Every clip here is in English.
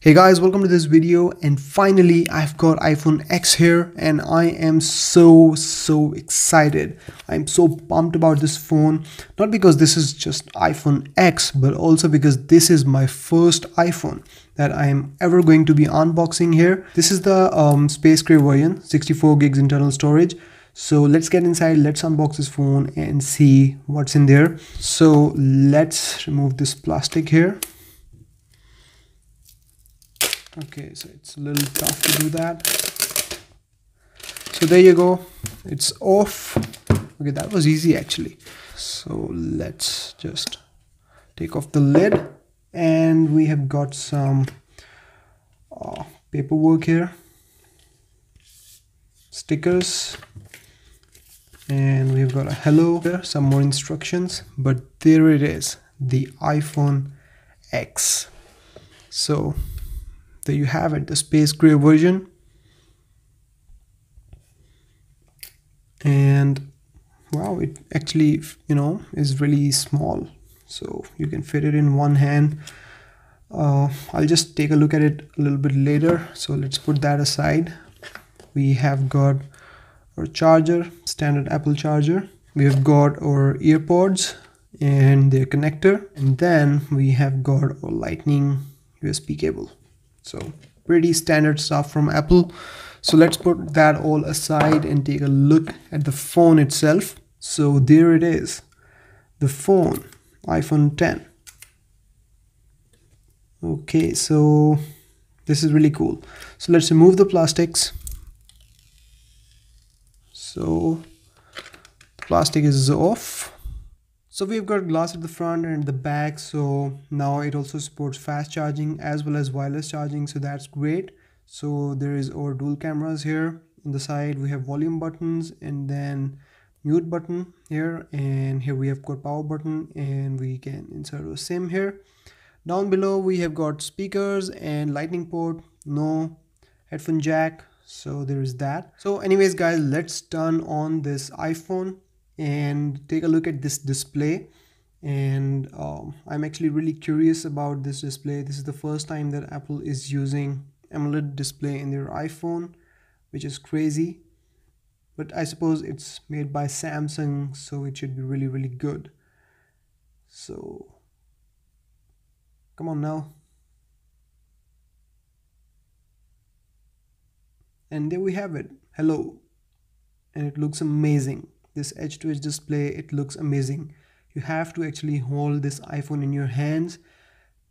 Hey guys, welcome to this video, and finally I've got iPhone X here and I am so excited. I'm so pumped about this phone, not because this is just iPhone X, but also because this is my first iPhone that I am ever going to be unboxing here. This is the space gray version, 64 gigs internal storage. So let's get inside, let's unbox this phone and see what's in there. So let's remove this plastic here. Okay, so it's a little tough to do that. So there you go, it's off. Okay, that was easy actually. So let's just take off the lid, and we have got some paperwork here, stickers, and we've got a hello here, some more instructions, but there it is, the iPhone X. So there you have it, the space gray version. And wow, it actually, is really small, so you can fit it in one hand. I'll just take a look at it a little bit later, so let's put that aside. We have got our charger, standard Apple charger. We have got our earpods and their connector, and then we have got our lightning USB cable. So pretty standard stuff from Apple. So let's put that all aside and take a look at the phone itself. So there it is, the phone, iPhone X. Okay, so this is really cool. So let's remove the plastics. So the plastic is off. So we've got glass at the front and the back, so now it also supports fast charging as well as wireless charging, so that's great. So there is our dual cameras here. On the side we have volume buttons and then mute button here, and here we have got power button, and we can insert a SIM here. Down below we have got speakers and lightning port, no headphone jack, so there is that. So anyways guys, let's turn on this iPhone and take a look at this display. And I'm actually really curious about this display. This is the first time that Apple is using AMOLED display in their iPhone, which is crazy, but I suppose it's made by Samsung, so it should be really good. So come on now. And there we have it, hello, and it looks amazing. This edge-to-edge display, it looks amazing. You have to actually hold this iPhone in your hands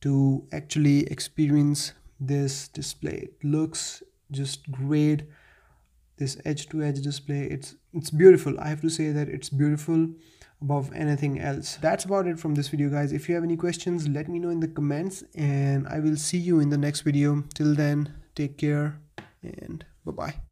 to actually experience this display. It looks just great. This edge-to-edge display, it's beautiful. I have to say that it's beautiful above anything else. That's about it from this video guys. If you have any questions, let me know in the comments, and I will see you in the next video. Till then, take care and bye-bye.